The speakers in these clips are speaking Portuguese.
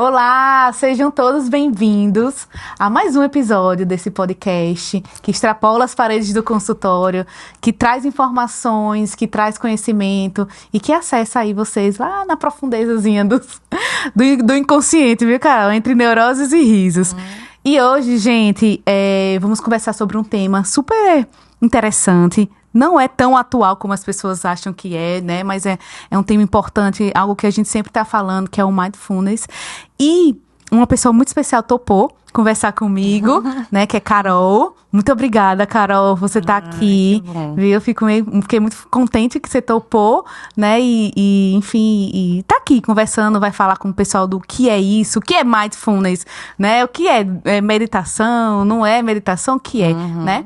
Olá, sejam todos bem-vindos a mais um episódio desse podcast que extrapola as paredes do consultório, que traz informações, que traz conhecimento e que acessa aí vocês lá na profundezazinha do inconsciente, viu, Carol? Entre neuroses e risos. E hoje, gente, vamos conversar sobre um tema super interessante. Não é tão atual como as pessoas acham que é, né? Mas é um tema importante, algo que a gente sempre está falando, que é o Mindfulness. E uma pessoa muito especial topou conversar comigo, né? Que é Carol. Muito obrigada, Carol, você tá aqui. Viu? Eu fiquei muito contente que você topou, né? Enfim, tá aqui conversando, vai falar com o pessoal do que é isso, o que é Mindfulness, né? O que é meditação, não é meditação, o que é, né?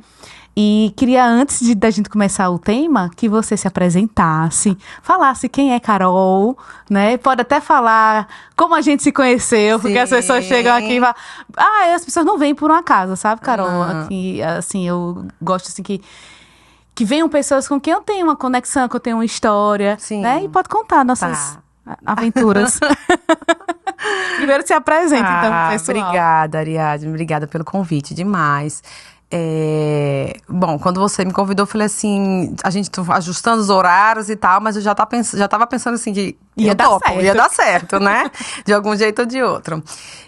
E queria, antes da gente começar o tema, que você se apresentasse, falasse quem é Carol, né? Pode até falar como a gente se conheceu, porque as pessoas chegam aqui e falam... as pessoas não vêm por um acaso, sabe, Carol? Aqui, assim, eu gosto, assim, que venham pessoas com quem eu tenho uma conexão, que eu tenho uma história, né? E pode contar nossas aventuras. Primeiro se apresenta, então, pessoal. Obrigada, Ariadne. Obrigada pelo convite, demais. Bom, quando você me convidou, eu falei assim, a gente ajustando os horários e tal, mas eu já tava pensando assim que ia dar certo, né? De algum jeito ou de outro.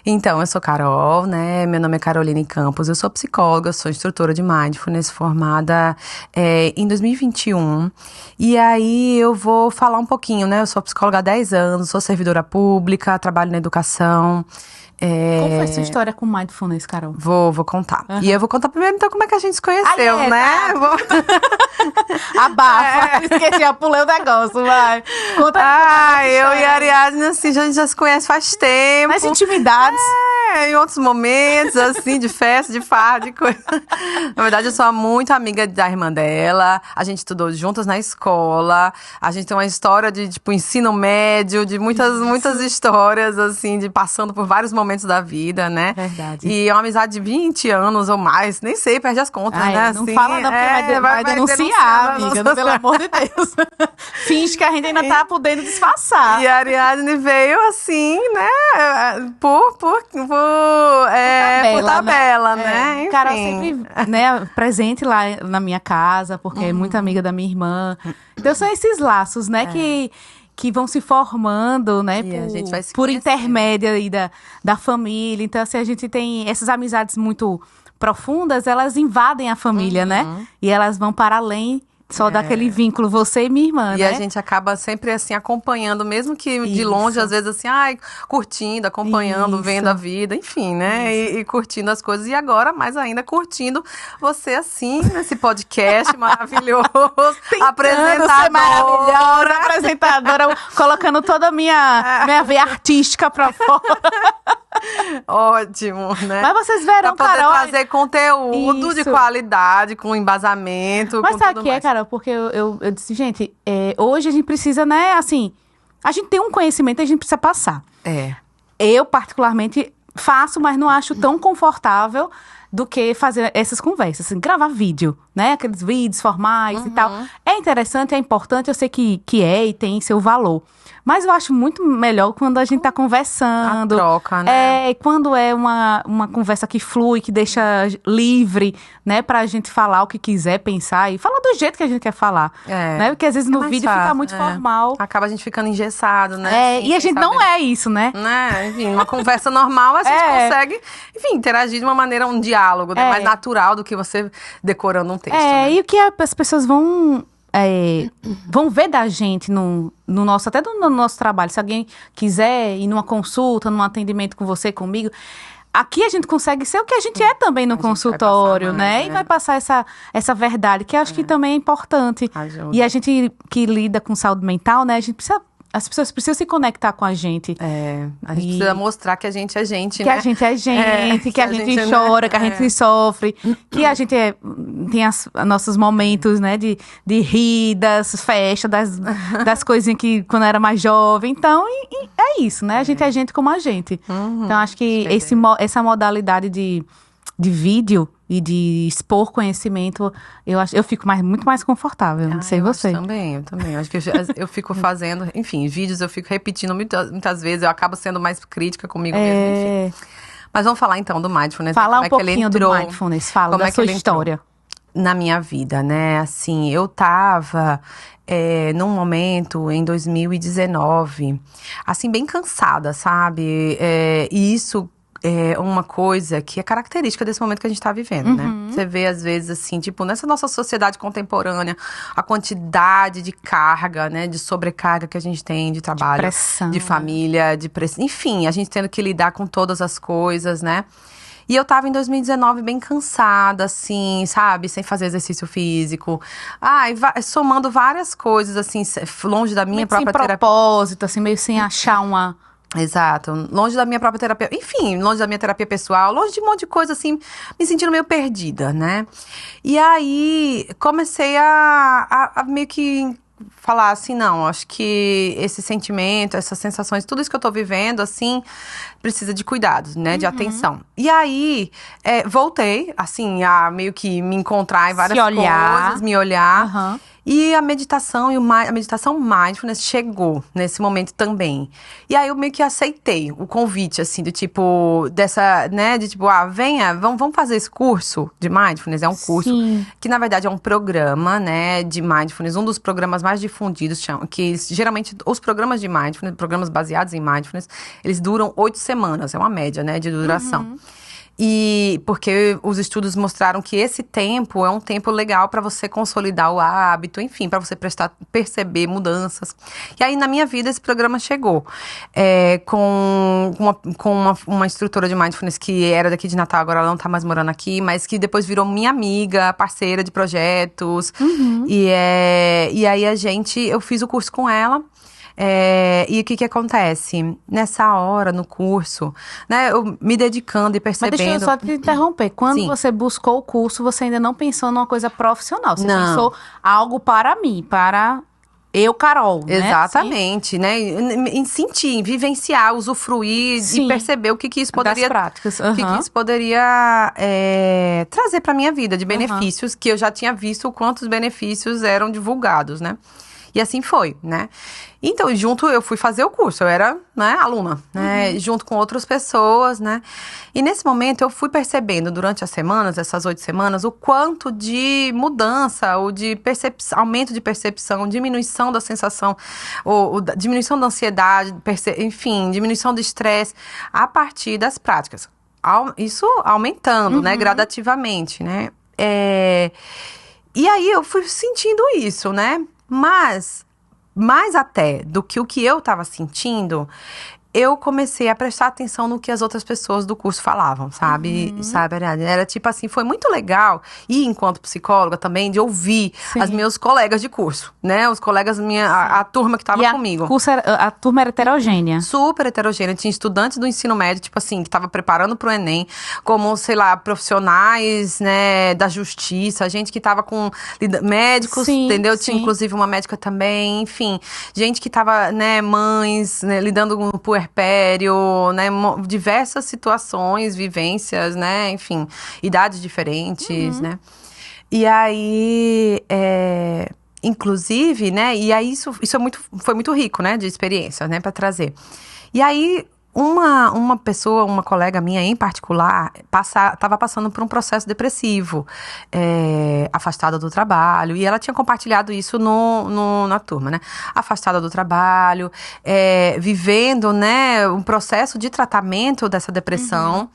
Então, eu sou Carol, né? Meu nome é Caroline Campos, eu sou psicóloga, sou instrutora de Mindfulness, formada em 2021. E aí eu vou falar um pouquinho, né? Eu sou psicóloga há 10 anos, sou servidora pública, trabalho na educação. Como foi a sua história com Mindfulness, Carol? Vou contar. E eu vou contar primeiro, então, como é que a gente se conheceu, né? Abafa. Esqueci, eu pulei o negócio, vai. Conta eu e a Ariadne, assim, a gente já se conhece faz tempo. Nas intimidades. Em outros momentos, assim, de festa, de farra, de coisa. Na verdade, eu sou muito amiga da irmã dela. A gente estudou juntas na escola. A gente tem uma história de, tipo, ensino médio, de muitas histórias, assim, de passando por vários momentos da vida, né? Verdade. E é uma amizade de 20 anos ou mais, nem sei, perde as contas, né? Não assim, fala não, porque vai denunciar, amiga, pelo amor de Deus. Finge que a gente ainda tá podendo disfarçar. E a Ariadne veio assim, né, por tabela, né? Cara, sempre, né, presente lá na minha casa, porque é muito amiga da minha irmã. Então são esses laços, né, que vão se formando, né, por intermédio aí da família. Então, assim, a gente tem essas amizades muito profundas, elas invadem a família, né? E elas vão para além só daquele vínculo, você e minha irmã, né? E a gente acaba sempre, assim, acompanhando, mesmo que de longe, às vezes, assim, curtindo, acompanhando, vendo a vida, enfim, né? E curtindo as coisas. E agora, mais ainda, curtindo você, assim, nesse podcast maravilhoso. Apresentadora, colocando toda a minha veia artística pra fora. Ótimo, né? Mas vocês verão, pra poder Carol, trazer conteúdo de qualidade, com embasamento. Mas sabe o que é, Carol? Porque eu disse, gente, hoje a gente precisa, né, assim, a gente tem um conhecimento e a gente precisa passar. Eu, particularmente, faço, mas não acho tão confortável do que fazer essas conversas, assim, gravar vídeo, né? Aqueles vídeos formais e tal. É interessante, é importante, eu sei que e tem seu valor. Mas eu acho muito melhor quando a gente tá conversando. A troca, né? Quando é uma conversa que flui, que deixa livre, né? Pra gente falar o que quiser, pensar e falar do jeito que a gente quer falar. Né? Porque às vezes no vídeo fica muito formal. Acaba a gente ficando engessado, né? E a gente não é isso, né? Enfim, uma conversa normal, a gente consegue, enfim, interagir de uma maneira, um diálogo, né? Mais natural do que você decorando um texto. Né? E o que as pessoas vão ver da gente no nosso, até no nosso trabalho. Se alguém quiser ir numa consulta, num atendimento com você, comigo, aqui a gente consegue ser o que a gente é também no consultório, né? E vai passar essa verdade, que eu acho que também é importante. Ajuda. E a gente que lida com saúde mental, né? As pessoas precisam se conectar com a gente. A gente precisa mostrar que a gente é gente, que né? Que a gente é gente, que a gente chora, que a gente sofre. Que a gente tem nossos momentos, né? De rir, das festas, das coisinhas que quando era mais jovem. Então, é isso, né? A gente é gente como a gente. Então, acho que essa modalidade de vídeo, e de expor conhecimento, eu fico muito mais confortável, não sei você. Eu também. Acho que eu fico fazendo, enfim, vídeos eu fico repetindo muitas vezes, eu acabo sendo mais crítica comigo mesmo, enfim. Mas vamos falar então do Mindfulness. Fala um pouquinho do Mindfulness, fala da sua história. Na minha vida, né? Assim, eu tava num momento, em 2019, assim, bem cansada, sabe? E isso é uma coisa que é característica desse momento que a gente tá vivendo, né? Você vê, às vezes, assim, tipo, nessa nossa sociedade contemporânea, a quantidade de carga, né? De sobrecarga que a gente tem de trabalho, de pressão, de família, de pressão. Enfim, a gente tendo que lidar com todas as coisas, né? E eu tava em 2019 bem cansada, assim, sabe? Sem fazer exercício físico. Somando várias coisas, assim, longe da minha própria terapia. Propósito, assim, meio sem achar uma... Exato. Longe da minha própria terapia. Enfim, longe da minha terapia pessoal. Longe de um monte de coisa, assim, me sentindo meio perdida, né? E aí, comecei a meio que... falar assim, não, acho que esse sentimento, essas sensações, tudo isso que eu tô vivendo, assim, precisa de cuidados, né, de atenção. E aí, voltei, assim, a meio que me encontrar em várias coisas, me olhar. E a meditação a meditação mindfulness chegou nesse momento também. E aí eu meio que aceitei o convite, assim, do tipo, dessa, né, de tipo, venha, vamos fazer esse curso de mindfulness. É um curso que, na verdade, é um programa, né, de mindfulness, um dos programas mais difundidos, que geralmente os programas de mindfulness, programas baseados em mindfulness, eles duram 8 semanas, é uma média, né, de duração. E porque os estudos mostraram que esse tempo é um tempo legal para você consolidar o hábito, enfim, para você perceber mudanças. E aí, na minha vida, esse programa chegou com uma instrutora de mindfulness que era daqui de Natal, agora ela não tá mais morando aqui, mas que depois virou minha amiga, parceira de projetos. E aí, eu fiz o curso com ela. E o que acontece? Nessa hora, no curso, né, eu me dedicando e percebendo... Mas deixa eu só te interromper. Quando você buscou o curso, você ainda não pensou numa coisa profissional. Você pensou algo para mim, para eu, Carol, né? Exatamente, né? Em sentir, em vivenciar, usufruir e perceber o que isso poderia... Das práticas. O que isso poderia trazer para minha vida de benefícios, que eu já tinha visto quantos benefícios eram divulgados, né? E assim foi, né? Então, eu fui fazer o curso, eu era, né, aluna, né, junto com outras pessoas, né? E nesse momento eu fui percebendo durante as semanas, essas 8 semanas, o quanto de mudança, ou de aumento de percepção, diminuição da sensação, ou diminuição da ansiedade, enfim, diminuição do estresse, a partir das práticas. Isso aumentando, né, gradativamente, né? E aí eu fui sentindo isso, né? Mas, mais até do que o que eu estava sentindo, eu comecei a prestar atenção no que as outras pessoas do curso falavam, sabe? Era tipo assim, foi muito legal. E enquanto psicóloga também, de ouvir as meus colegas de curso, né? Os colegas, a turma que estava comigo. A turma era heterogênea? Super heterogênea. Tinha estudantes do ensino médio, tipo assim, que estava preparando pro Enem, como, sei lá, profissionais, né, da justiça, gente que estava com médicos, entendeu? Tinha inclusive uma médica também, enfim. Gente que estava, né, mães, né, lidando com o puerpério, né, diversas situações, vivências, né, enfim, idades diferentes, né. E aí, inclusive, né, e aí isso foi muito rico, né, de experiência, né, para trazer. E aí, uma pessoa, uma colega minha em particular, estava passando por um processo depressivo, afastada do trabalho, e ela tinha compartilhado isso na turma, né? Afastada do trabalho, vivendo, né, um processo de tratamento dessa depressão.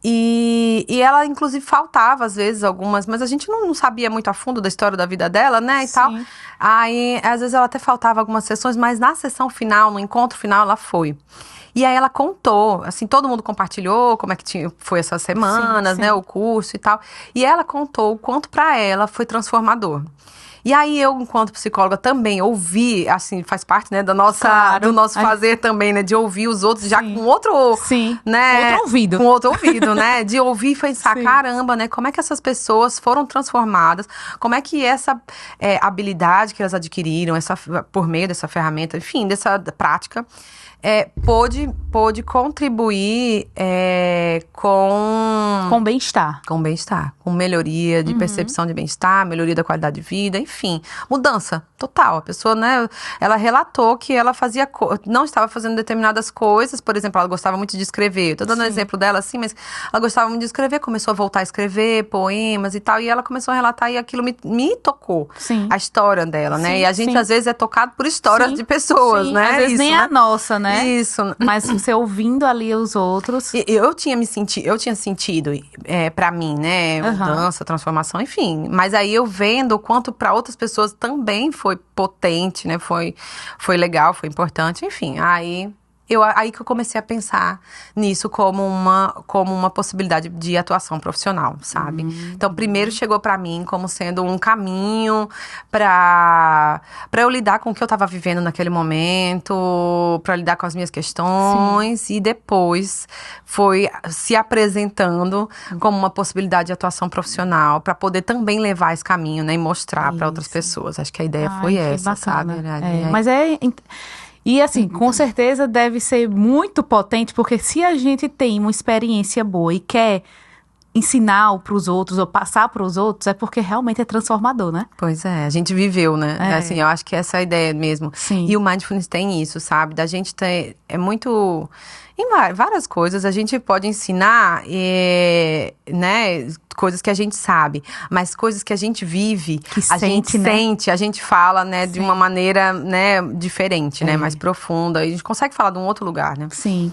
E ela, inclusive, faltava, às vezes, mas a gente não sabia muito a fundo da história da vida dela, né, e tal. Aí, às vezes, ela até faltava algumas sessões, mas na sessão final, no encontro final, ela foi. E aí ela contou, assim, todo mundo compartilhou como é que foi essas semanas, né, o curso e tal. E ela contou o quanto pra ela foi transformador. E aí eu, enquanto psicóloga, também ouvi, assim, faz parte, né, da nossa, do nosso fazer também, né, de ouvir os outros já com outro, né, outro ouvido. Com outro ouvido, né, de ouvir e pensar, caramba, né, como é que essas pessoas foram transformadas, como é que essa habilidade que elas adquiriram, por meio dessa ferramenta, enfim, dessa prática, pôde contribuir com bem-estar. Com bem-estar, com melhoria de percepção de bem-estar, melhoria da qualidade de vida, enfim, mudança total. A pessoa, né, ela relatou que ela não estava fazendo determinadas coisas, por exemplo, ela gostava muito de escrever. Tô dando um exemplo dela assim, mas ela gostava muito de escrever, começou a voltar a escrever poemas e tal, e ela começou a relatar e aquilo me tocou. Sim. A história dela, né? E a gente às vezes é tocado por histórias de pessoas, né? Às vezes nem a nossa, né? Isso. Mas você ouvindo ali os outros. Eu tinha sentido, pra mim, né? Mudança, transformação, enfim. Mas aí eu vendo o quanto pra outras pessoas também foi potente, né? Foi legal, foi importante, enfim. Aí que eu comecei a pensar nisso como uma possibilidade de atuação profissional, sabe? Então, primeiro chegou pra mim como sendo um caminho pra eu lidar com o que eu tava vivendo naquele momento, pra lidar com as minhas questões, e depois foi se apresentando como uma possibilidade de atuação profissional pra poder também levar esse caminho, né? E mostrar pra outras pessoas. Acho que a ideia foi essa, sabe? Mas E assim, com certeza deve ser muito potente, porque se a gente tem uma experiência boa e quer ensinar para os outros ou passar para os outros, é porque realmente é transformador, né? Pois é, a gente viveu, né? Assim, eu acho que essa é a ideia mesmo. Sim. E o Mindfulness tem isso, sabe? Da gente ter, muito... Em várias coisas, a gente pode ensinar, né, coisas que a gente sabe, mas coisas que a gente vive, gente sente, a gente fala, né, de uma maneira, né, diferente, né, mais profunda. E a gente consegue falar de um outro lugar, né? Sim.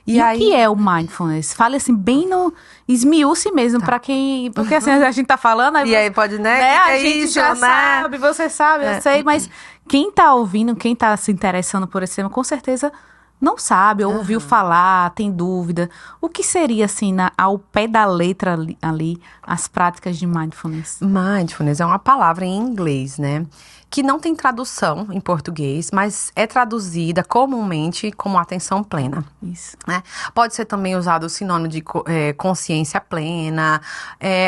E aí... o que é o Mindfulness? Fale assim, bem no... Esmiúce mesmo, pra quem... Porque assim, a gente tá falando... E aí pode, né? A gente já sabe, você sabe, eu sei. Mas quem tá ouvindo, quem tá se interessando por esse tema, com certeza... não sabe, ou ouviu falar, tem dúvida. O que seria, assim, ao pé da letra ali, as práticas de Mindfulness? Mindfulness é uma palavra em inglês, né? Que não tem tradução em português, mas é traduzida comumente como atenção plena. Isso. Né? Pode ser também usado o sinônimo de consciência plena,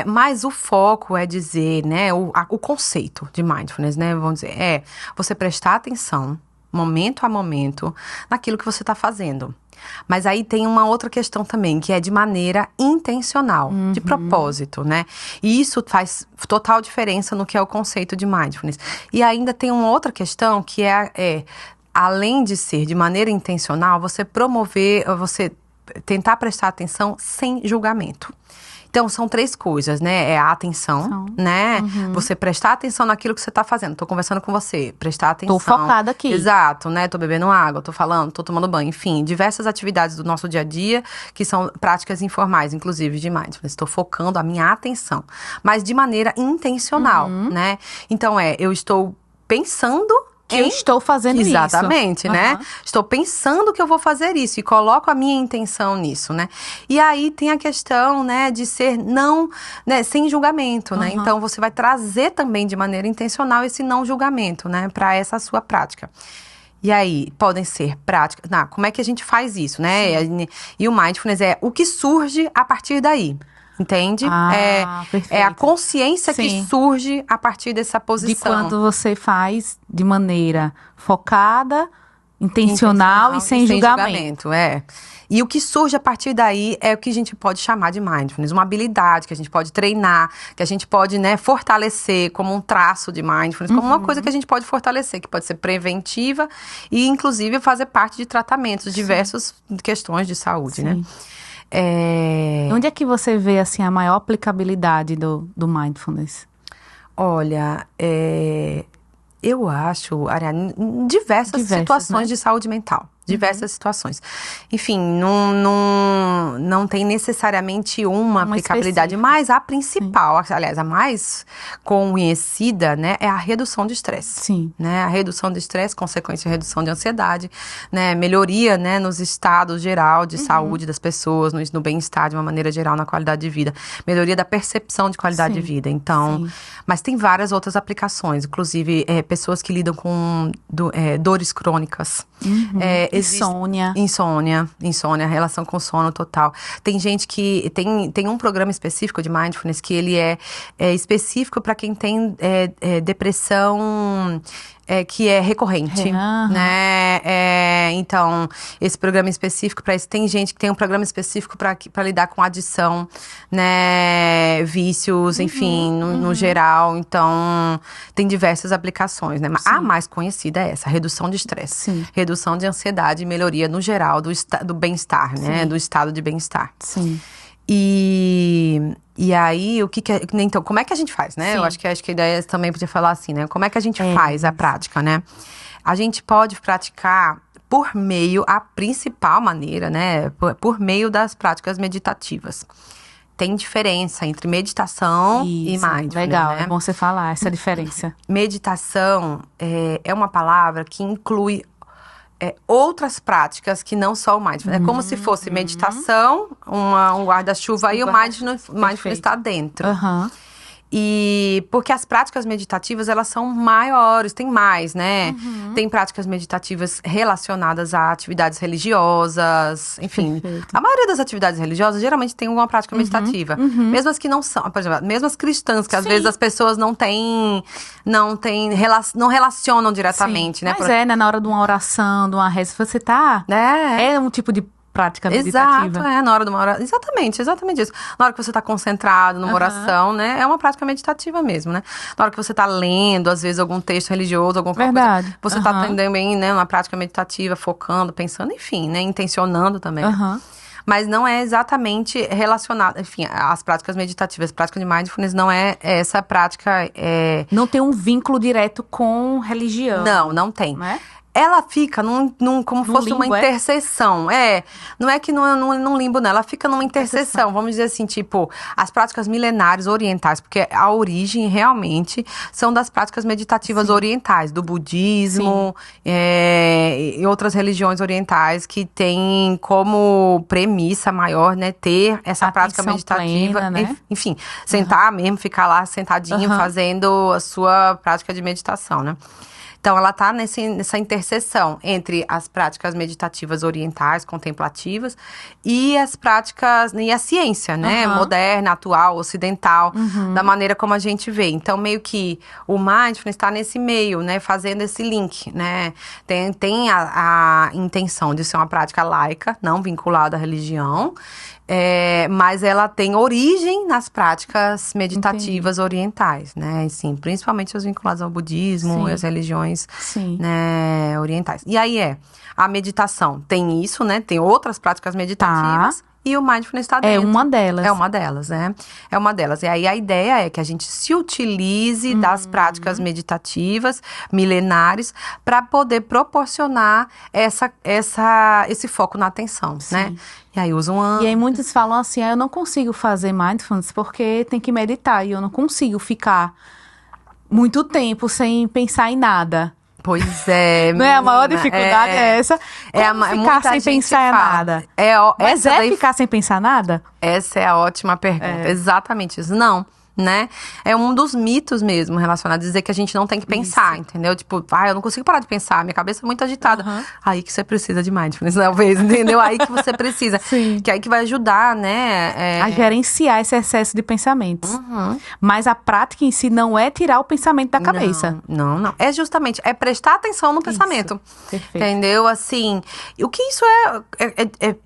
mas o foco é dizer, né? O conceito de Mindfulness, né? Vamos dizer, você prestar atenção momento a momento, naquilo que você está fazendo. Mas aí tem uma outra questão também, que é de maneira intencional, de propósito, né? E isso faz total diferença no que é o conceito de Mindfulness. E ainda tem uma outra questão, que além de ser de maneira intencional, você tentar prestar atenção sem julgamento. Então, são 3 coisas, né? É a atenção, né? Você prestar atenção naquilo que você tá fazendo. Tô conversando com você, prestar atenção. Tô focada aqui. Exato, né? Tô bebendo água, tô falando, tô tomando banho. Enfim, diversas atividades do nosso dia a dia, que são práticas informais, inclusive, de Mindfulness. Estou focando a minha atenção, mas de maneira intencional, né? Então, eu estou pensando... eu estou fazendo isso. Exatamente, né? Estou pensando que eu vou fazer isso e coloco a minha intenção nisso, né? E aí tem a questão, né, de ser sem julgamento, né? Então você vai trazer também de maneira intencional esse não julgamento, né, para essa sua prática. E aí, podem ser práticas... como é que a gente faz isso, né? E o Mindfulness é o que surge a partir daí. Entende? É a consciência que surge a partir dessa posição. De quando você faz de maneira focada, intencional e sem julgamento. E o que surge a partir daí é o que a gente pode chamar de Mindfulness. Uma habilidade que a gente pode treinar, que a gente pode, né, fortalecer como um traço de Mindfulness, como uma coisa que a gente pode fortalecer, que pode ser preventiva e, inclusive, fazer parte de tratamentos, diversas questões de saúde, né? Onde é que você vê, assim, a maior aplicabilidade do Mindfulness? Olha, eu acho, Ariane, em diversas situações, né, de saúde mental. Diversas situações. Enfim, não tem necessariamente uma aplicabilidade, mas a principal, aliás, a mais conhecida, né, é a redução de estresse. Sim. Né? A redução de estresse, consequência, a redução de ansiedade, né, melhoria, né, nos estados geral de saúde das pessoas, no bem-estar de uma maneira geral, na qualidade de vida. Melhoria da percepção de qualidade de vida. Então, Mas tem várias outras aplicações, inclusive pessoas que lidam com dores crônicas. Insônia, relação com sono total. Tem gente que tem um programa específico de mindfulness que ele é específico para quem tem depressão que é recorrente, né? Então, esse programa específico para isso. Tem gente que tem um programa específico para lidar com adição, né? Vícios, enfim, no geral. Então, tem diversas aplicações, né? Mas a mais conhecida é essa, redução de estresse. Redução de ansiedade e melhoria, no geral, do bem-estar, né? Do estado de bem-estar. Sim. E aí, então, como é que a gente faz, né? Eu acho que a ideia também podia falar assim, né? Como é que a gente faz a prática, né? A gente pode praticar por meio, a principal maneira, né? Por meio das práticas meditativas. Tem diferença entre meditação e mindfulness, legal, né? É bom você falar essa diferença. Meditação é uma palavra que inclui outras práticas que não só o mindfulness. É como se fosse meditação, um guarda-chuva e o mindfulness está dentro. E porque as práticas meditativas, elas são maiores, tem mais, né? Tem práticas meditativas relacionadas a atividades religiosas, enfim. A maioria das atividades religiosas, geralmente, tem alguma prática meditativa. Mesmo as que não são, por exemplo, mesmo as cristãs, que às vezes as pessoas não relacionam diretamente, né? Mas né, na hora de uma oração, de uma reza, você tá... É um tipo de prática meditativa. Exato, na hora de uma oração. Exatamente isso. Na hora que você tá concentrado numa oração, né? É uma prática meditativa mesmo, né? Na hora que você tá lendo, às vezes, algum texto religioso, alguma coisa. Você tá também, né? Uma prática meditativa, focando, pensando, enfim, né? Intencionando também. Mas não é exatamente relacionado, enfim, as práticas meditativas, a prática de mindfulness não é essa prática... Não tem um vínculo direto com religião. Não tem. Não é? Ela fica como fosse limbo, uma interseção. Não é que num limbo, não. Ela fica numa interseção. Vamos dizer assim, tipo, as práticas milenares orientais. Porque a origem, realmente, são das práticas meditativas orientais. Do budismo e outras religiões orientais que têm como premissa maior, né? Ter essa prática meditativa. Plena, né? Enfim, sentar mesmo, ficar lá sentadinho, fazendo a sua prática de meditação, né? Então, ela está nessa interseção entre as práticas meditativas orientais, contemplativas, e as práticas, e a ciência, né? Moderna, atual, ocidental, da maneira como a gente vê. Então, meio que o mindfulness está nesse meio, né? Fazendo esse link, né? Tem a intenção de ser uma prática laica, não vinculada à religião, mas ela tem origem nas práticas meditativas orientais, né? Sim, principalmente os vinculados ao budismo e às religiões né, orientais. E aí a meditação tem isso, né? Tem outras práticas meditativas. E o mindfulness está dentro. É uma delas. É uma delas, né? É uma delas. E aí a ideia é que a gente se utilize das práticas meditativas milenares para poder proporcionar esse foco na atenção, né? E aí usam E aí muitos falam assim, eu não consigo fazer mindfulness porque tem que meditar. E eu não consigo ficar muito tempo sem pensar em nada. Pois é, não é? A maior dificuldade é essa. Como ficar sem pensar em nada? Mas ficar sem pensar nada? Essa é a ótima pergunta. Exatamente isso. Não. Né? É um dos mitos mesmo relacionado a dizer que a gente não tem que pensar, entendeu? Tipo, eu não consigo parar de pensar, minha cabeça é muito agitada. Aí que você precisa de mindfulness, talvez, entendeu? Aí que você precisa. Que aí que vai ajudar, né? A gerenciar esse excesso de pensamentos. Mas a prática em si não é tirar o pensamento da cabeça. Não. É justamente, prestar atenção no pensamento. Perfeito. Entendeu? Assim, o que isso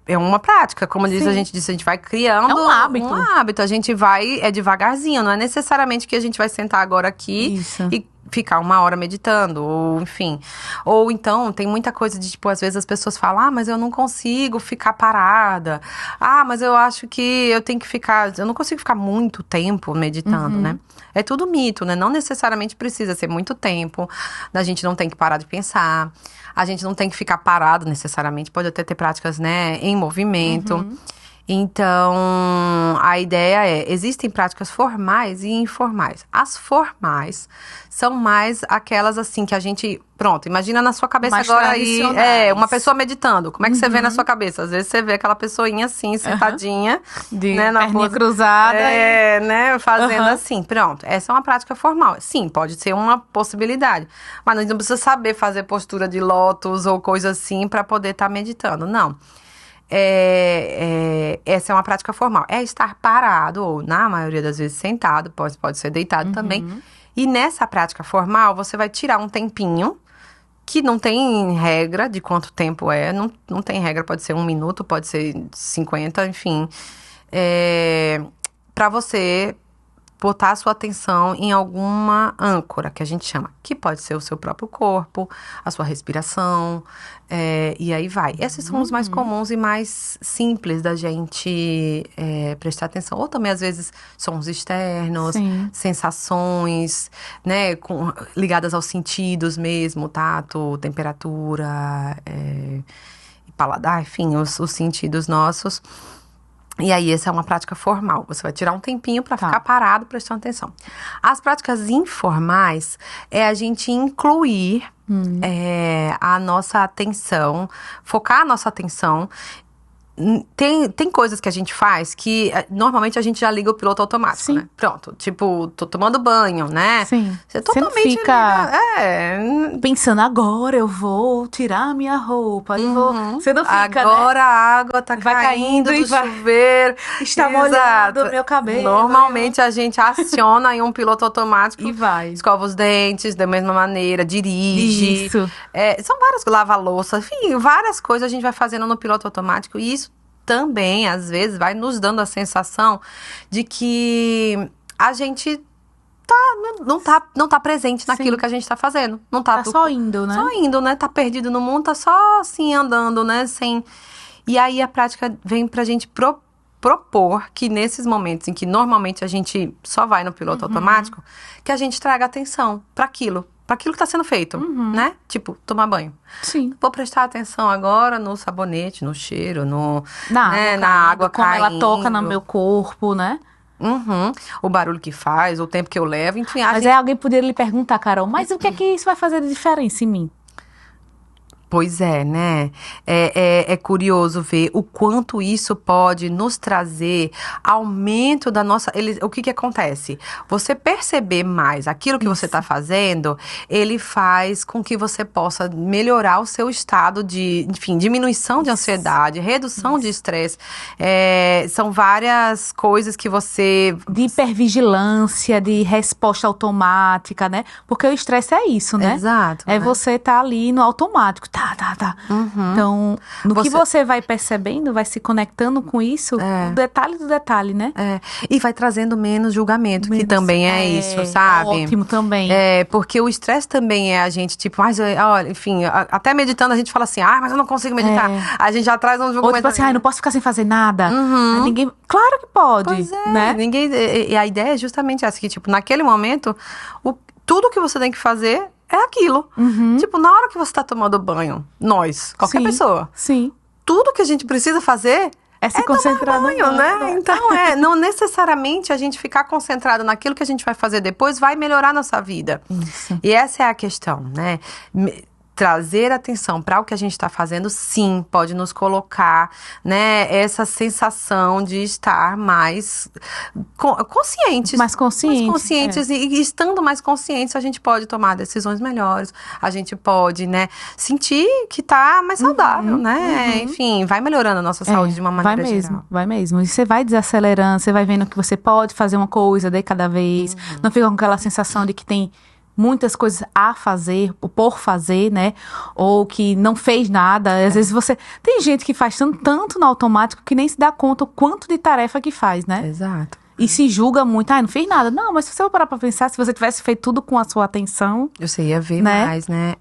é uma prática, como a gente disse, a gente vai criando um hábito. A gente vai, devagarzinho. Não é necessariamente que a gente vai sentar agora aqui e ficar 1 hora meditando, ou enfim. Ou então, tem muita coisa de, tipo, às vezes as pessoas falam, mas eu não consigo ficar parada. Mas eu acho que eu tenho que ficar... Eu não consigo ficar muito tempo meditando, né? É tudo mito, né? Não necessariamente precisa ser muito tempo. A gente não tem que parar de pensar. A gente não tem que ficar parado necessariamente. Pode até ter práticas, né, em movimento. Então, a ideia existem práticas formais e informais. As formais são mais aquelas assim que a gente, pronto, imagina na sua cabeça Mais agora aí, tradicionais. uma pessoa meditando. Como é que você vê na sua cabeça? Às vezes você vê aquela pessoinha assim, sentadinha, De na perninha pose- cruzada. né, fazendo assim. Pronto, essa é uma prática formal. Sim, pode ser uma possibilidade. Mas não precisa saber fazer postura de lótus ou coisa assim para poder estar meditando. Não. Essa é uma prática formal. É estar parado, ou na maioria das vezes sentado, pode ser deitado também. E nessa prática formal, você vai tirar um tempinho, que não tem regra de quanto tempo não tem regra, pode ser 1 minuto, pode ser 50, enfim. Para você botar a sua atenção em alguma âncora, que a gente chama, que pode ser o seu próprio corpo, a sua respiração, e aí vai. Esses são os mais comuns e mais simples da gente prestar atenção. Ou também, às vezes, sons externos, Sim. sensações, né, ligadas aos sentidos mesmo, tato, temperatura, paladar, enfim, os sentidos nossos. E aí, essa é uma prática formal. Você vai tirar um tempinho para ficar parado, prestando atenção. As práticas informais é a gente incluir a nossa atenção, focar a nossa atenção. Tem coisas que a gente faz que normalmente a gente já liga o piloto automático, Sim. né? Pronto, tipo, tô tomando banho, né? Sim. Você Você não totalmente fica liga, pensando, agora eu vou tirar minha roupa. E vou... Você não fica, agora a água tá Vai caindo caindo e do vai- chuveiro. Está Exato. molhando meu cabelo. Normalmente a gente aciona aí um piloto automático. E vai. Escova os dentes da mesma maneira, dirige. Isso. São várias, lava a louça, enfim, várias coisas a gente vai fazendo no piloto automático. E isso também, às vezes, vai nos dando a sensação de que a gente não tá presente naquilo Sim. que a gente tá fazendo. Não Tá só indo, né? Só indo, né? Tá perdido no mundo, tá só assim andando, né? E aí a prática vem pra gente propor que nesses momentos em que normalmente a gente só vai no piloto automático, que a gente traga atenção pra aquilo que tá sendo feito, né? Tipo, tomar banho. Sim. Vou prestar atenção agora no sabonete, no cheiro, Na água caindo, como ela toca no meu corpo, né? O barulho que faz, o tempo que eu levo, enfim. Mas aí alguém poderia lhe perguntar, Carol, mas o que é que isso vai fazer de diferença em mim? Pois é, né? É curioso ver o quanto isso pode nos trazer aumento da nossa... o que acontece? Você perceber mais aquilo que você está fazendo, ele faz com que você possa melhorar o seu estado de, enfim, diminuição de ansiedade, redução de estresse. São várias coisas que você... De hipervigilância, de resposta automática, né? Porque o estresse é isso, né? Exato. É né? você tá ali no automático. Tá. Então, no que você vai percebendo, vai se conectando com isso, o detalhe do detalhe, né? E vai trazendo menos julgamento, que também isso, sabe? Ótimo também. Porque o estresse também é a gente, tipo, mas, olha, enfim, até meditando a gente fala assim, mas eu não consigo meditar. A gente já traz um julgamento. Ou tipo assim, não posso ficar sem fazer nada. Aí ninguém... Claro que pode, Pois né? E a ideia é justamente essa, que, tipo, naquele momento, tudo que você tem que fazer é aquilo. Tipo, na hora que você tá tomando banho, qualquer pessoa, Sim. tudo que a gente precisa fazer É se concentrar no banho, né? Então, não necessariamente a gente ficar concentrado naquilo que a gente vai fazer depois vai melhorar a nossa vida. Isso. E essa é a questão, né? Trazer atenção para o que a gente está fazendo, sim, pode nos colocar, né, essa sensação de estar mais conscientes. Mais conscientes. E estando mais conscientes, a gente pode tomar decisões melhores. A gente pode, né, sentir que tá mais saudável, né? Enfim, vai melhorando a nossa saúde de uma maneira geral. Vai mesmo. E você vai desacelerando, você vai vendo que você pode fazer uma coisa de cada vez. Não fica com aquela sensação de que tem muitas coisas a fazer, por fazer, né? Ou que não fez nada. Às vezes você... Tem gente que faz tanto no automático que nem se dá conta o quanto de tarefa que faz, né? Exato. E se julga muito, não fiz nada. Não, mas se você parar pra pensar, se você tivesse feito tudo com a sua atenção... Você ia ver né? mais, né?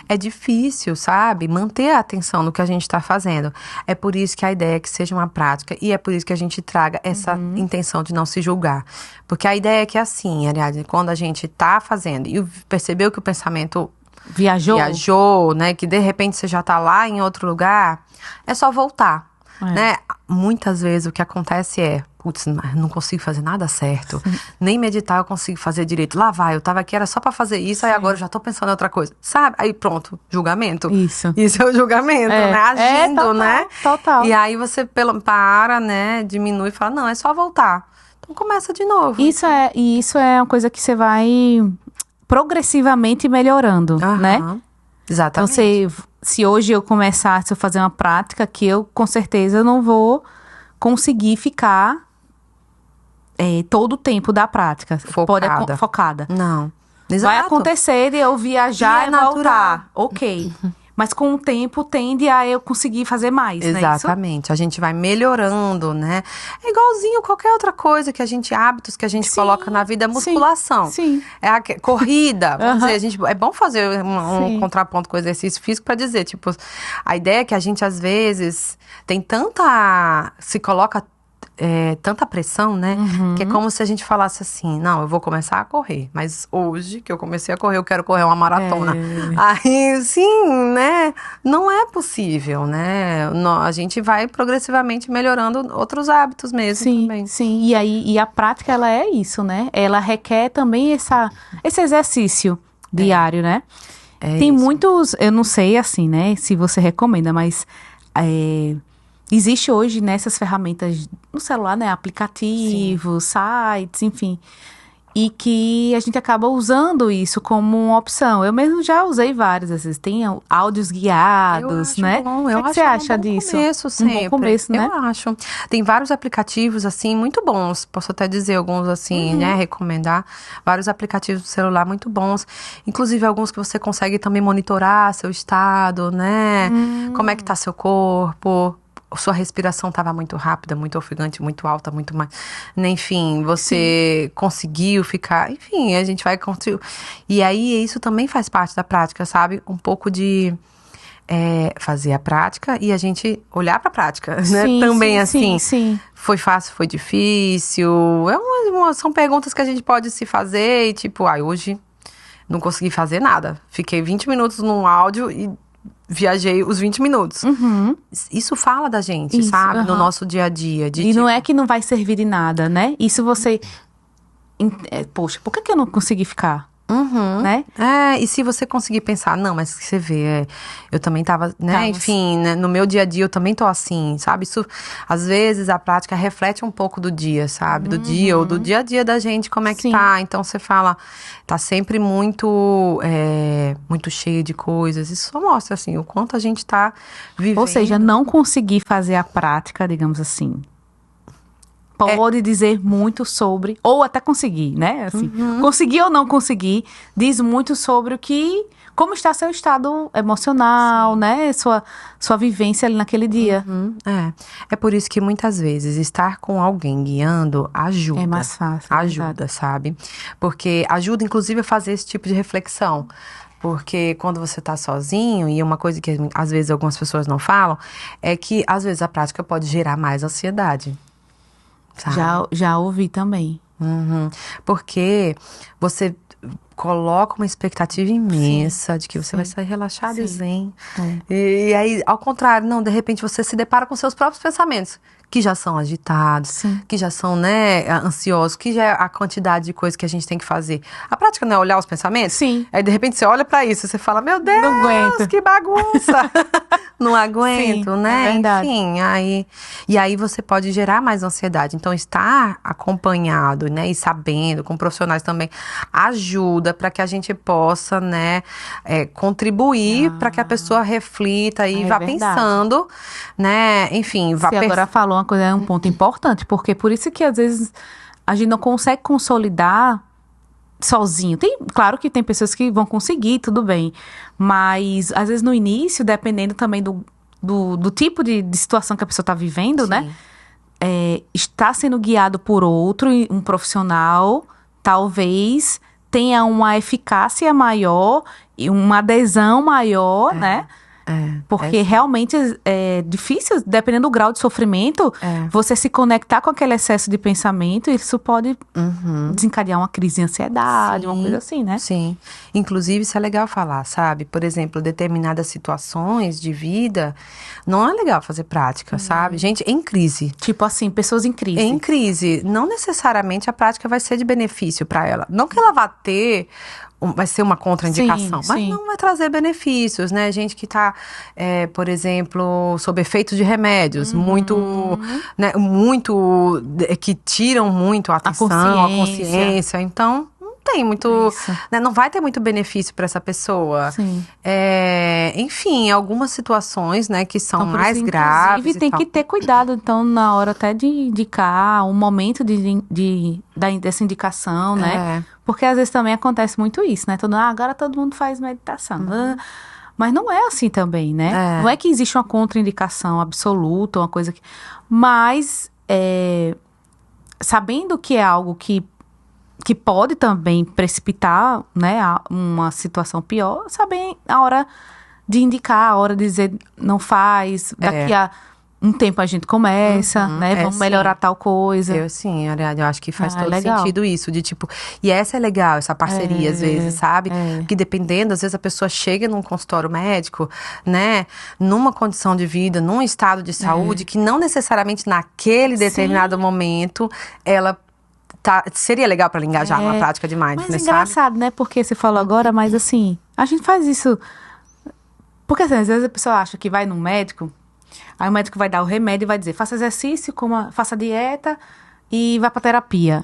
É difícil, sabe? Manter a atenção no que a gente tá fazendo. É por isso que a ideia é que seja uma prática. E é por isso que a gente traga essa intenção de não se julgar. Porque a ideia é que assim, aliás, quando a gente tá fazendo e percebeu que o pensamento Viajou, né? Que de repente você já tá lá em outro lugar, é só voltar. né? Muitas vezes o que acontece é, putz, não consigo fazer nada certo. Nem meditar eu consigo fazer direito. Lá vai, eu tava aqui, era só pra fazer isso, aí agora eu já tô pensando em outra coisa. Sabe? Aí pronto, julgamento. Isso. Isso é o julgamento, né? Agindo, total, né? Total. E aí você para, né? Diminui e fala, não, é só voltar. Então começa de novo. Isso é uma coisa que você vai progressivamente melhorando, né? Exatamente. Então, se hoje eu começasse a fazer uma prática, que eu com certeza não vou conseguir ficar todo o tempo da prática. Focada. Não. Exato. Vai acontecer de eu viajar e voltar. Natural. Ok. Mas com o tempo tende a eu conseguir fazer mais, né? Exatamente. A gente vai melhorando, né? É igualzinho qualquer outra coisa que hábitos que a gente coloca na vida, musculação. Sim. É a corrida. Vamos dizer, é bom fazer um contraponto com o exercício físico pra dizer, tipo, a ideia é que a gente às vezes se coloca tanta pressão, né? Que é como se a gente falasse assim, não, eu vou começar a correr, mas hoje que eu comecei a correr, eu quero correr uma maratona. Aí, sim, né? Não é possível, né? A gente vai progressivamente melhorando outros hábitos mesmo também. Sim, e a prática, ela é isso, né? Ela requer também esse exercício diário, né? Tem isso. muitos, eu não sei assim, né? Se você recomenda, mas... Existe hoje nessas ferramentas no celular, né? Aplicativos, sites, enfim. E que a gente acaba usando isso como uma opção. Eu mesmo já usei várias, às vezes. Tem áudios guiados, né? Bom, o que você acha disso? Começo, sempre. Um bom começo, né? Eu acho. Tem vários aplicativos, assim, muito bons. Posso até dizer alguns, assim, né? Recomendar. Vários aplicativos do celular muito bons. Inclusive, alguns que você consegue também monitorar seu estado, né? Como é que tá seu corpo. Sua respiração estava muito rápida, muito ofegante, muito alta, muito mais... Enfim, você conseguiu ficar... Enfim, a gente vai... E aí, isso também faz parte da prática, sabe? Um pouco de fazer a prática e a gente olhar para a prática, né? Também, assim, foi fácil, foi difícil. São perguntas que a gente pode se fazer e tipo, hoje não consegui fazer nada. Fiquei 20 minutos num áudio e... viajei os 20 minutos. Isso fala da gente, sabe? No nosso dia a dia. Não é que não vai servir de nada, né? Isso você... Poxa, por que eu não consegui ficar? Né? E se você conseguir pensar, não, mas você vê, eu também tava, né? Enfim, né, no meu dia a dia eu também tô assim, sabe? Isso, às vezes, a prática reflete um pouco do dia, sabe? Do dia, ou do dia a dia da gente, como é que tá. Então, você fala, tá sempre muito cheio de coisas. Isso só mostra, assim, o quanto a gente tá vivendo. Ou seja, não conseguir fazer a prática, digamos assim, pode dizer muito sobre, ou até conseguir, né? Assim, conseguir ou não conseguir, diz muito sobre como está seu estado emocional, né? Sua vivência ali naquele dia. É por isso que muitas vezes estar com alguém guiando ajuda. É mais fácil. Ajuda, sabe? Porque ajuda, inclusive, a fazer esse tipo de reflexão. Porque quando você tá sozinho, e uma coisa que às vezes algumas pessoas não falam, é que às vezes a prática pode gerar mais ansiedade. Sabe? Já ouvi também. Porque você coloca uma expectativa imensa de que você vai sair relaxado e zen. E aí, ao contrário, não, de repente você se depara com seus próprios pensamentos, que já são agitados, que já são, né, ansiosos, que já é a quantidade de coisas que a gente tem que fazer. A prática não é olhar os pensamentos? Sim. Aí, de repente, você olha pra isso e você fala, meu Deus, não aguento. Que bagunça! Não aguento, né? É verdade. Enfim, aí você pode gerar mais ansiedade. Então, estar acompanhado, né, e sabendo, com profissionais também, ajuda para que a gente possa, né, contribuir para que a pessoa reflita e vá pensando, né, enfim, Você agora falou uma coisa, um ponto importante, porque por isso que às vezes a gente não consegue consolidar sozinho. Claro que tem pessoas que vão conseguir, tudo bem. Mas, às vezes, no início, dependendo também do tipo de situação que a pessoa está vivendo, né? Está sendo guiado por outro, um profissional, talvez tenha uma eficácia maior e uma adesão maior, né? Porque realmente é difícil, dependendo do grau de sofrimento, você se conectar com aquele excesso de pensamento, isso pode desencadear uma crise de ansiedade, uma coisa assim, né? Sim. Inclusive, isso é legal falar, sabe? Por exemplo, determinadas situações de vida, não é legal fazer prática, sabe? Gente, em crise. Tipo assim, pessoas em crise. Em crise, não necessariamente a prática vai ser de benefício para ela. Não que ela vá ter, vai ser uma contraindicação, mas não vai trazer benefícios, né? Gente que tá, por exemplo, sob efeito de remédios, né, que tiram muito a atenção, a consciência. Então, não tem muito, né, não vai ter muito benefício para essa pessoa. Sim. Enfim, algumas situações, né, que são então, mais graves. Inclusive, tem que ter cuidado, então, na hora até de indicar, um momento dessa indicação, né? Porque às vezes também acontece muito isso, né? Agora todo mundo faz meditação. Mas não é assim também, né? Não é que existe uma contraindicação absoluta, uma coisa que... Mas, sabendo que é algo que pode também precipitar, né, uma situação pior, saber a hora de indicar, a hora de dizer não faz, daqui a um tempo a gente começa, né, vamos melhorar tal coisa. Eu acho que faz todo sentido isso, de tipo, e essa é legal, essa parceria às vezes, sabe? Porque dependendo, às vezes a pessoa chega num consultório médico, né, numa condição de vida, num estado de saúde, que não necessariamente naquele determinado momento, ela seria legal para ela engajar numa prática de mindfulness, mas engraçado, né? Porque você falou agora, mas assim, a gente faz isso... Porque assim, às vezes a pessoa acha que vai num médico, aí o médico vai dar o remédio e vai dizer, faça exercício, faça dieta e vá para terapia.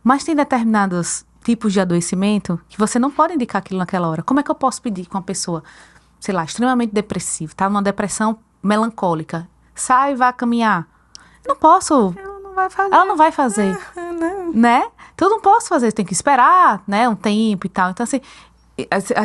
Mas tem determinados tipos de adoecimento que você não pode indicar aquilo naquela hora. Como é que eu posso pedir com uma pessoa, sei lá, extremamente depressiva, tá numa depressão melancólica, sai e vá caminhar? Não posso... Ela não vai fazer, né? Então eu não posso fazer, tem que esperar, né, um tempo e tal. Então assim,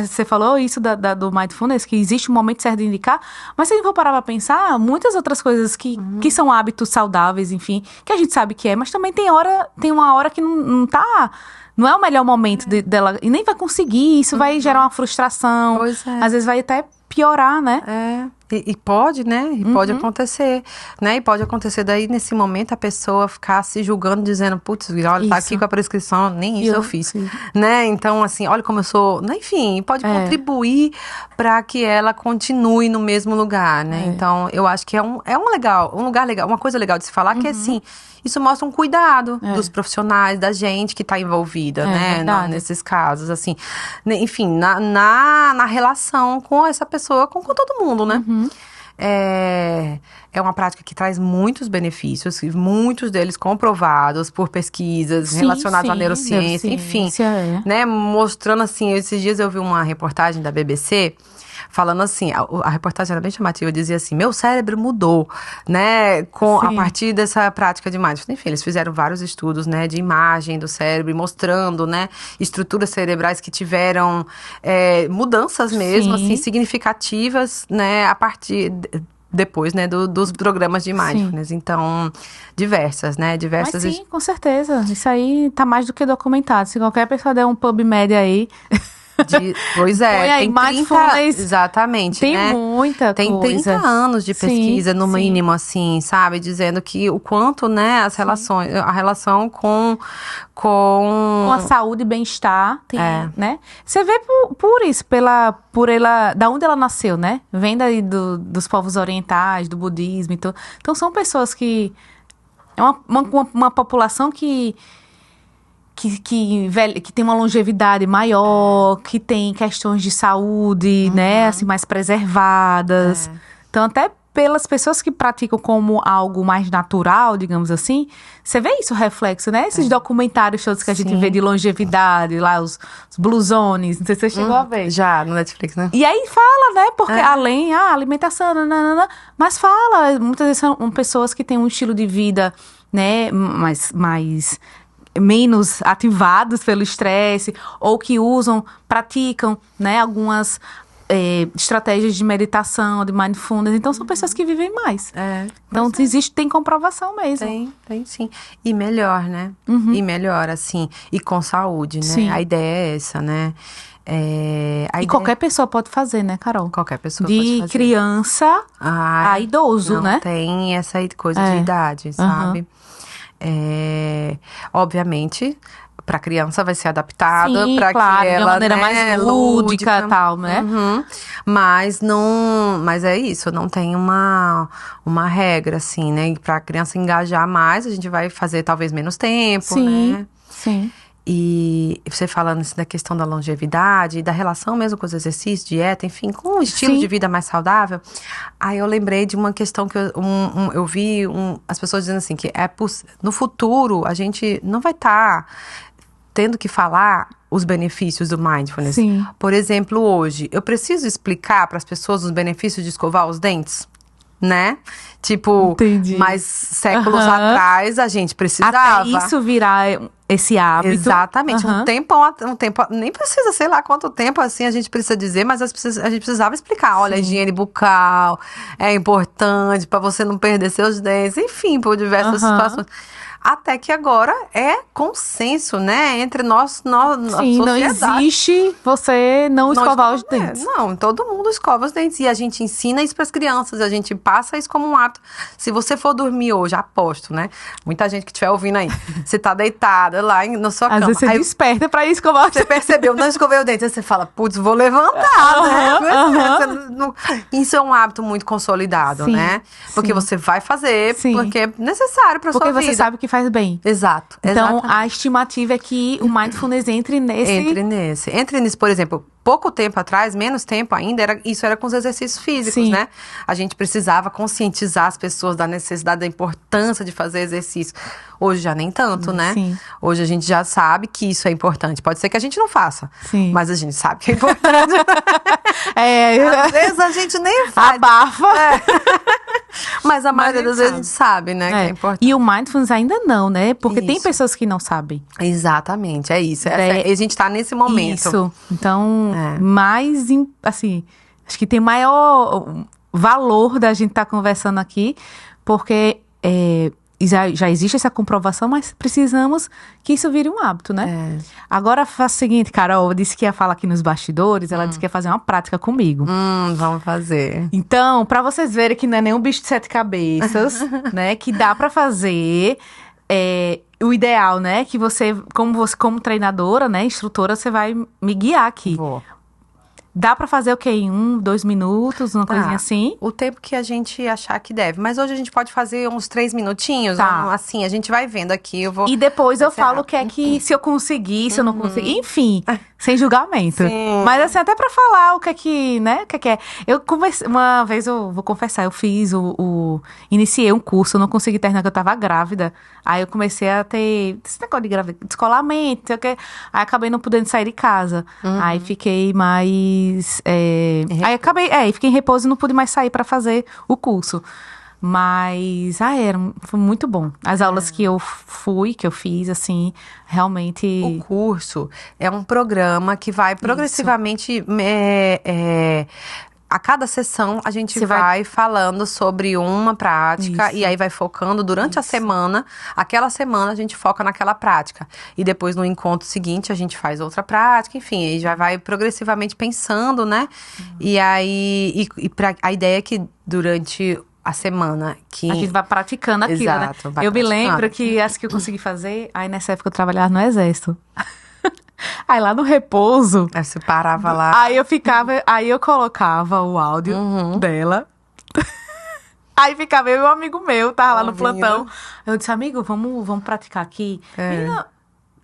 você falou isso do mindfulness, que existe um momento certo de indicar, mas se a gente for parar pra pensar, muitas outras coisas que são hábitos saudáveis, enfim, que a gente sabe que mas também tem uma hora que não é o melhor momento dela, e nem vai conseguir, isso vai gerar uma frustração, às vezes vai até piorar, né? E pode, né? E pode acontecer, né? E pode acontecer daí, nesse momento, a pessoa ficar se julgando, dizendo, putz, olha, tá aqui com a prescrição, nem isso eu fiz, né? Então, assim, olha como eu sou... Enfim, pode contribuir para que ela continue no mesmo lugar, né? Então, eu acho que é um lugar legal, uma coisa legal de se falar, que é assim... Isso mostra um cuidado dos profissionais, da gente que está envolvida, né? Nesses casos, assim. Enfim, na relação com essa pessoa, com todo mundo, né? É uma prática que traz muitos benefícios, muitos deles comprovados por pesquisas relacionadas à neurociência, enfim. Né? Mostrando, assim, esses dias eu vi uma reportagem da BBC... Falando assim, a reportagem era bem chamativa, dizia assim, meu cérebro mudou, né, a partir dessa prática de mindfulness. Enfim, eles fizeram vários estudos, né, de imagem do cérebro, mostrando, né, estruturas cerebrais que tiveram mudanças mesmo, assim, significativas, né, a partir... Depois, né, dos programas de mindfulness. Então, diversas, né, diversas... Mas sim, com certeza, isso aí tá mais do que documentado. Se qualquer pessoa der um PubMed aí... Pois é, tem 30, exatamente, tem né? Tem 30 anos de pesquisa, no mínimo, assim, sabe? Dizendo que o quanto, né, a relação com a saúde e bem-estar, né? Você vê por isso, da onde ela nasceu, né? Vem daí dos povos orientais, do budismo e tudo. Então, são pessoas que... É uma população que tem uma longevidade maior, que tem questões de saúde, né, assim, mais preservadas. Então, até pelas pessoas que praticam como algo mais natural, digamos assim, você vê isso reflexo, né? Esses documentários todos que a gente vê de longevidade, lá os Blue Zones, não sei se você chegou a ver. Já, no Netflix, né? E aí fala, né? Porque além, alimentação, nanana, mas fala, muitas vezes são pessoas que têm um estilo de vida, né, mais menos ativados pelo estresse, ou que praticam, né, algumas estratégias de meditação, de mindfulness. Então, são pessoas que vivem mais. Então, tem comprovação mesmo. Tem sim. E melhor, né? E melhor, assim, e com saúde, né? A ideia é essa, né? E qualquer pessoa pode fazer, né, Carol? Qualquer pessoa pode fazer. De criança a idoso, não né? Tem essa coisa de idade, sabe? Obviamente, para criança vai ser adaptada para claro, que ela, de uma maneira mais lúdica e tal, né? Mas é isso, não tem uma regra assim, né? Para a criança engajar mais, a gente vai fazer talvez menos tempo, né? Sim. E você falando assim, da questão da longevidade, da relação mesmo com os exercícios, dieta, enfim, com um estilo de vida mais saudável. Aí eu lembrei de uma questão que eu vi as pessoas dizendo assim, que no futuro a gente não vai estar tendo que falar os benefícios do mindfulness. Sim. Por exemplo, hoje, eu preciso explicar para as pessoas os benefícios de escovar os dentes? Né? Tipo, Entendi. mais séculos atrás a gente precisava. Até isso virar esse hábito. Exatamente. Um tempo, nem precisa, sei lá quanto tempo assim a gente precisa dizer, mas a gente precisava explicar. Olha, a higiene bucal é importante para você não perder seus dentes, enfim, por diversas situações. Até que agora é consenso, né? Entre nós Sim, sociedade. não existe você não escovar os dentes. Não, todo mundo escova os dentes. E a gente ensina isso para as crianças, a gente passa isso como um hábito. Se você for dormir hoje, aposto, né? Muita gente que estiver ouvindo aí, você tá deitada lá na sua cama. Às vezes você desperta pra ir escovar os dentes. Você percebeu, não escovei o dente. Aí você fala, putz, vou levantar, né? Isso é um hábito muito consolidado, né? Porque você vai fazer, porque é necessário para sua vida. Porque você sabe que faz bem. Exato. Então, exatamente. a estimativa é que o mindfulness entre nesse, por exemplo, pouco tempo atrás, menos tempo ainda, isso era com os exercícios físicos, né? A gente precisava conscientizar as pessoas da necessidade, da importância de fazer exercício. Hoje já nem tanto, né? Sim. Hoje a gente já sabe que isso é importante. Pode ser que a gente não faça, mas a gente sabe que é importante. Às vezes a gente nem faz. Abafa. Mas a maioria das vezes a gente sabe, né? Que é importante. E o mindfulness ainda não, né? Porque tem pessoas que não sabem. Exatamente, é isso. A gente tá nesse momento. Isso. Então, assim, acho que tem maior valor da gente estar conversando aqui, porque já existe essa comprovação, mas precisamos que isso vire um hábito, né? Agora, faça o seguinte, Carol disse que ia falar aqui nos bastidores, ela disse que ia fazer uma prática comigo. Vamos fazer. Então, pra vocês verem que não é nenhum bicho de 7 cabeças, né? Que dá pra fazer. O ideal, né? Que você, como treinadora, né? Instrutora, você vai me guiar aqui. Boa. Dá pra fazer o quê? Em 1, 2 minutos, uma coisinha assim? O tempo que a gente achar que deve. Mas hoje a gente pode fazer uns 3 minutinhos. Assim, a gente vai vendo aqui. E depois eu falo o que é que, se eu conseguir, se eu não conseguir. Enfim, sem julgamento. Sim. Mas assim, até pra falar o que é que, né? O que é. Eu comecei, uma vez eu vou confessar, eu fiz iniciei um curso, eu não consegui terminar, porque eu tava grávida. Aí eu comecei a ter esse negócio de gravidez, descolamento, sei o quê. Aí acabei não podendo sair de casa. Aí fiquei mais. Aí acabei, fiquei em repouso e não pude mais sair pra fazer o curso. Mas, foi muito bom. As aulas que eu fiz, assim, realmente. O curso é um programa que vai progressivamente. A cada sessão, a gente vai falando sobre uma prática. E aí vai focando durante a semana. Aquela semana, a gente foca naquela prática. E depois, no encontro seguinte, a gente faz outra prática. Enfim, aí já vai progressivamente pensando, né? E aí, a ideia é que durante a semana que... A gente vai praticando aquilo, Exato, né? Eu me lembro que as que eu consegui fazer... Aí, nessa época, eu trabalhava no exército. Aí lá no repouso... Aí você parava lá. Aí eu colocava o áudio dela. Aí ficava eu e um amigo meu, tava lá no plantão. Eu disse, amigo, vamos praticar aqui. Menina,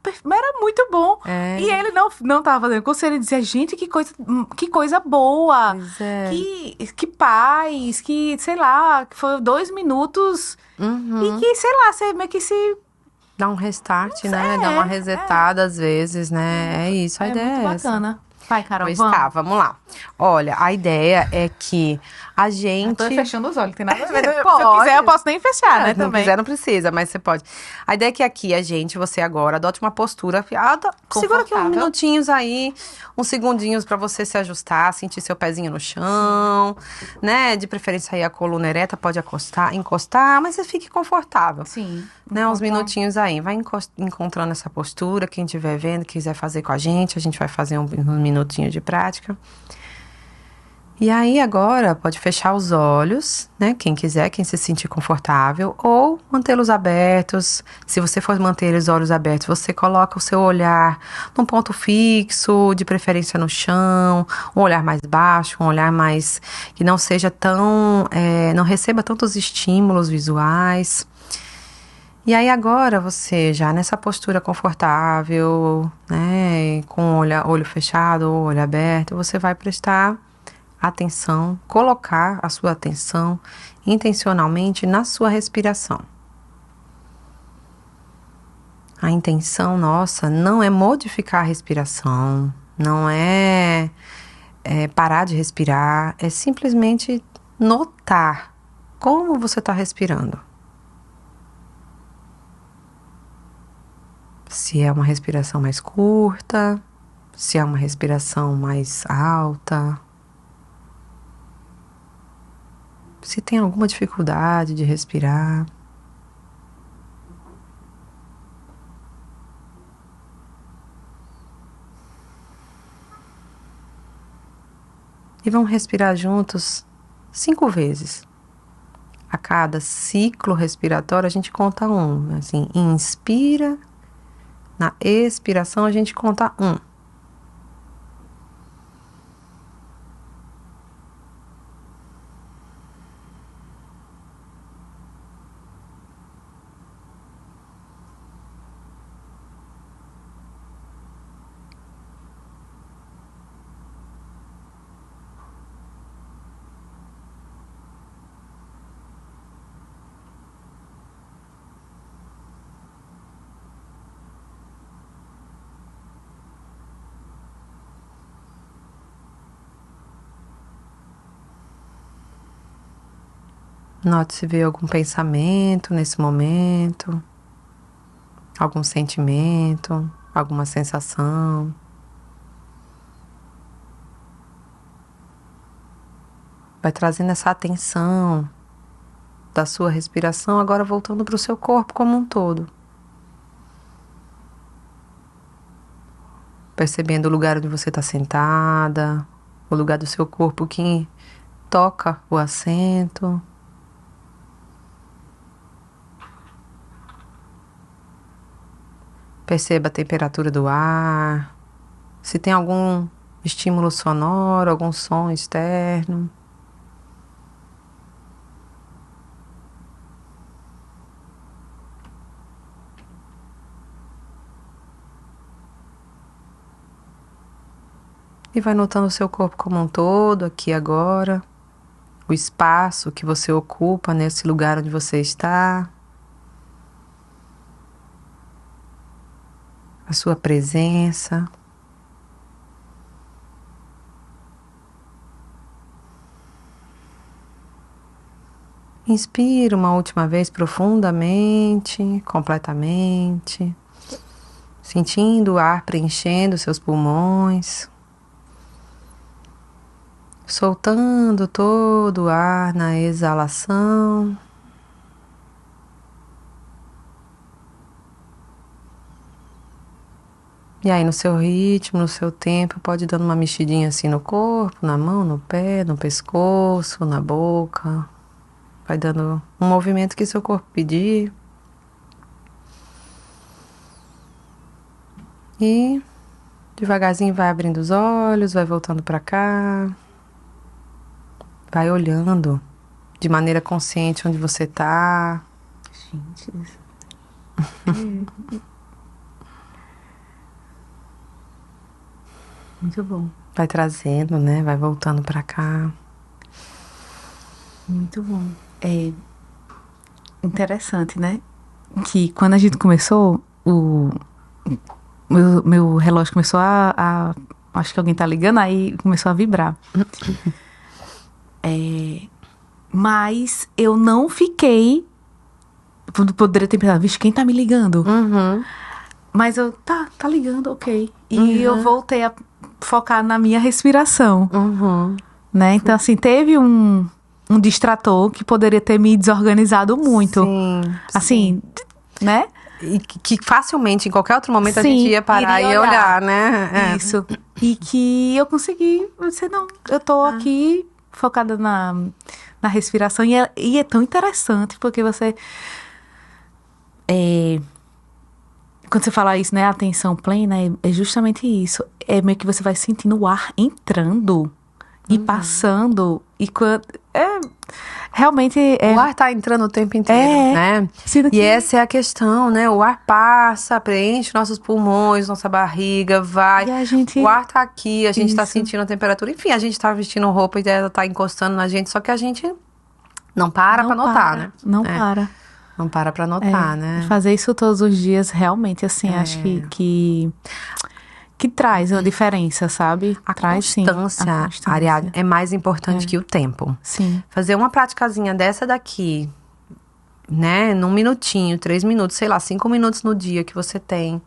era muito bom. E ele não tava fazendo curso, ele dizia, gente, que coisa boa. Que paz, que, sei lá, que foi 2 minutos. E que, sei lá, você meio que se... Dá um restart, né? Dá uma resetada às vezes, né? É isso, a ideia é essa. Muito bacana. Vai, Carol, vamos lá. Olha, a ideia é que A gente... Tô fechando os olhos, tem nada a ver. Se eu Pode. quiser, eu posso nem fechar, né, Se não também. quiser, não precisa, mas você pode. A ideia é que aqui, você agora, adote uma postura afiada. Segura aqui uns Confortável. minutinhos aí, uns segundinhos pra você se ajustar, sentir seu pezinho no chão, né? De preferência aí a coluna ereta, pode encostar, mas você fique confortável. Sim. Né, uns minutinhos aí, vai encontrando essa postura, quem estiver vendo, quiser fazer com a gente vai fazer um minutinho de prática. E aí agora pode fechar os olhos, né, quem quiser, quem se sentir confortável, ou mantê-los abertos. Se você for manter os olhos abertos, você coloca o seu olhar num ponto fixo, de preferência no chão, um olhar mais baixo, um olhar mais, que não seja tão, não receba tantos estímulos visuais. E aí agora você já nessa postura confortável, né, com o olho fechado ou olho aberto, você vai prestar atenção, colocar a sua atenção intencionalmente na sua respiração. A intenção nossa não é modificar a respiração, não é parar de respirar, é simplesmente notar como você está respirando. Se é uma respiração mais curta, se é uma respiração mais alta, se tem alguma dificuldade de respirar. E vamos respirar juntos 5 vezes. A cada ciclo respiratório a gente conta 1. Assim, inspira. Na expiração, a gente conta 1. Note se veio algum pensamento nesse momento, algum sentimento, alguma sensação. Vai trazendo essa atenção da sua respiração, agora voltando para o seu corpo como um todo. Percebendo o lugar onde você está sentada, o lugar do seu corpo que toca o assento. Perceba a temperatura do ar, se tem algum estímulo sonoro, algum som externo. E vai notando o seu corpo como um todo, aqui e agora, o espaço que você ocupa nesse lugar onde você está. A sua presença. Inspira uma última vez profundamente, completamente, sentindo o ar preenchendo seus pulmões, soltando todo o ar na exalação. E aí no seu ritmo, no seu tempo, pode ir dando uma mexidinha assim no corpo, na mão, no pé, no pescoço, na boca. Vai dando um movimento que seu corpo pedir. E devagarzinho vai abrindo os olhos, vai voltando para cá. Vai olhando de maneira consciente onde você tá. Gente, isso. Muito bom. Vai trazendo, né? Vai voltando pra cá. Muito bom. É interessante, né? Que quando a gente começou, o meu relógio começou acho que alguém tá ligando, aí começou a vibrar. Mas eu não fiquei... Poderia ter pensado, vixe, quem tá me ligando? Mas eu, tá ligando, ok. E eu voltei a focar na minha respiração. Né? Então, assim, teve um distrator que poderia ter me desorganizado muito. Assim, né? E que facilmente, em qualquer outro momento, a Sim, gente ia parar e ia olhar, né? Isso. E que eu consegui, eu disse, não, eu tô aqui focada na respiração. E é tão interessante, porque você... quando você fala isso, né, atenção plena, é justamente isso. É meio que você vai sentindo o ar entrando e passando. E quando... realmente... O ar tá entrando o tempo inteiro, né? E essa é a questão, né? O ar passa, preenche nossos pulmões, nossa barriga, vai. E a gente... O ar tá aqui, a gente tá sentindo a temperatura. Enfim, a gente tá vestindo roupa e ela tá encostando na gente, só que a gente não para pra notar, né? Não para. Não para pra notar, né? Fazer isso todos os dias, realmente, assim, acho que traz uma diferença, sabe? A constância, Ariadne, é mais importante que o tempo. Sim. Fazer uma praticazinha dessa daqui, né? Num minutinho, 3 minutos, sei lá, 5 minutos no dia que você tem.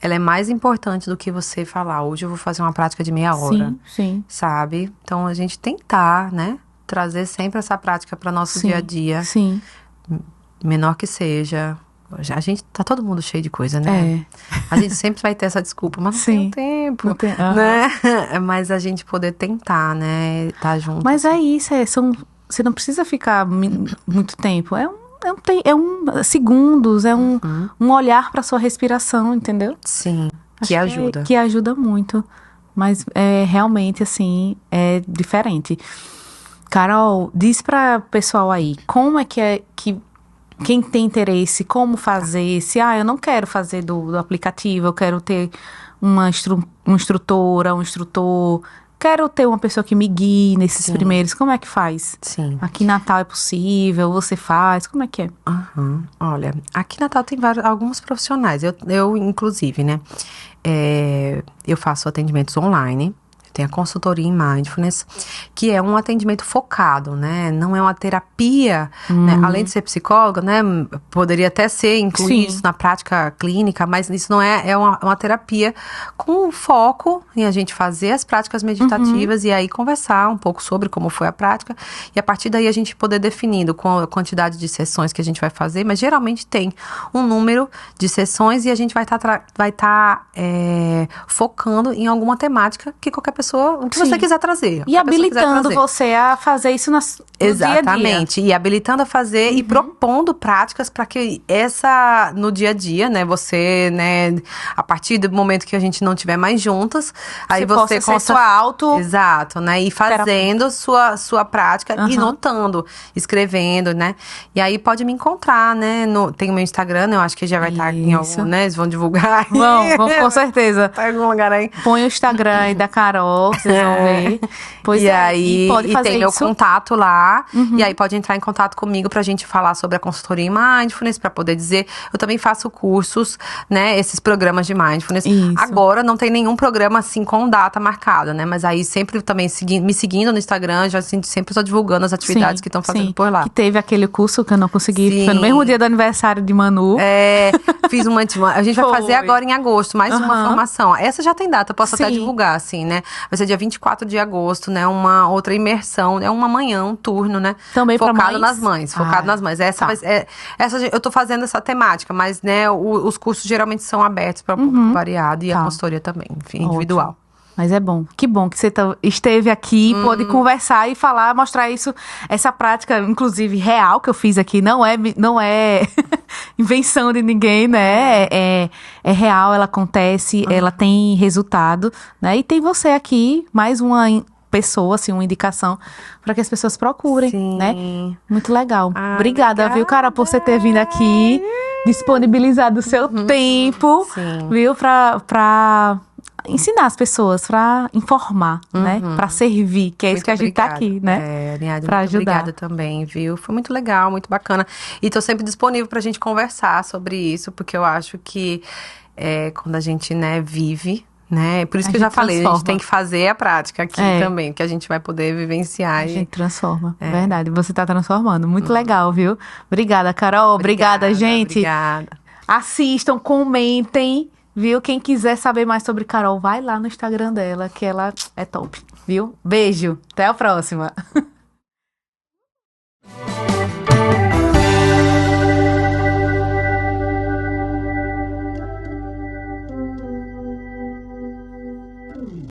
Ela é mais importante do que você falar, hoje eu vou fazer uma prática de meia hora. Sim. Sabe? Então, a gente tentar, né? Trazer sempre essa prática para nosso dia a dia. Sim. Menor que seja. A gente tá todo mundo cheio de coisa, né? A gente sempre vai ter essa desculpa, mas não tem tempo, não tem, né? Mas a gente poder tentar, né? Tá junto. Mas é isso, você não precisa ficar muito tempo. É segundos, um olhar para sua respiração, entendeu? Sim, que ajuda. Que ajuda muito. Mas realmente, assim, é diferente. Carol, diz para o pessoal aí, como é que quem tem interesse, como fazer, se eu não quero fazer do aplicativo, eu quero ter uma instrutora, um instrutor, quero ter uma pessoa que me guie nesses primeiros, como é que faz? Sim. Aqui em Natal é possível, você faz, como é que é? Olha, aqui em Natal tem alguns profissionais, eu inclusive, né, eu faço atendimentos online. Tem a consultoria em Mindfulness, que é um atendimento focado, né? Não é uma terapia, né? Além de ser psicóloga, né? Poderia até ser incluído isso na prática clínica, mas isso não é uma terapia com foco em a gente fazer as práticas meditativas e aí conversar um pouco sobre como foi a prática. E a partir daí a gente poder definindo com a quantidade de sessões que a gente vai fazer, mas geralmente tem um número de sessões e a gente vai estar focando em alguma temática que qualquer pessoa, o que você quiser trazer. E habilitando você a fazer isso no Exatamente. dia a dia. E habilitando a fazer e propondo práticas para que no dia a dia, né, você, né, a partir do momento que a gente não estiver mais juntas, aí você com sua Exato, né, e fazendo sua prática e notando, escrevendo, né. E aí pode me encontrar, né, tem o meu Instagram, eu acho que já vai estar em algum, né, eles vão divulgar. Vão com certeza. Tá em algum lugar aí. Põe o Instagram aí da Carol, vocês vão ver. Pois aí, e tem meu contato lá. E aí pode entrar em contato comigo pra gente falar sobre a consultoria em Mindfulness, pra poder dizer. Eu também faço cursos, né? Esses programas de Mindfulness. Isso. Agora não tem nenhum programa assim com data marcada, né? Mas aí sempre também me seguindo no Instagram, já sempre estou divulgando as atividades que estão fazendo por lá. Que teve aquele curso que eu não consegui, foi no mesmo dia do aniversário de Manu. Fiz a gente vai fazer agora em agosto, mais uma formação. Essa já tem data, eu posso até divulgar, assim, né? Vai ser dia 24 de agosto, né? Uma outra imersão, né? Uma manhã, um turno, né? Também focado nas mães. Focado nas mães. Essa eu tô fazendo essa temática, mas, né, os cursos geralmente são abertos para um público variado e a consultoria também, enfim, individual. Mas é bom. Que bom que você esteve aqui, pôde conversar e falar, mostrar essa prática, inclusive, real que eu fiz aqui. Não é invenção de ninguém, né? É real, ela acontece, ela tem resultado, né? E tem você aqui, mais uma pessoa, assim, uma indicação para que as pessoas procurem, né? Muito legal. Obrigada, viu, cara, por você ter vindo aqui, disponibilizado o seu tempo, viu, pra ensinar as pessoas, pra informar, né? Pra servir, que é isso que a gente tá aqui, né? Ariadne, pra muito ajudar. Obrigada também, viu? Foi muito legal, muito bacana. E tô sempre disponível pra gente conversar sobre isso, porque eu acho que quando a gente, né, vive, Né? Por isso que eu já falei, a gente tem que fazer a prática aqui também, que a gente vai poder vivenciar. A gente transforma, verdade. Você tá transformando. Muito legal, viu? Obrigada, Carol. Obrigada, gente. Obrigada. Assistam, comentem, viu? Quem quiser saber mais sobre Carol, vai lá no Instagram dela, que ela é top, viu? Beijo. Até a próxima.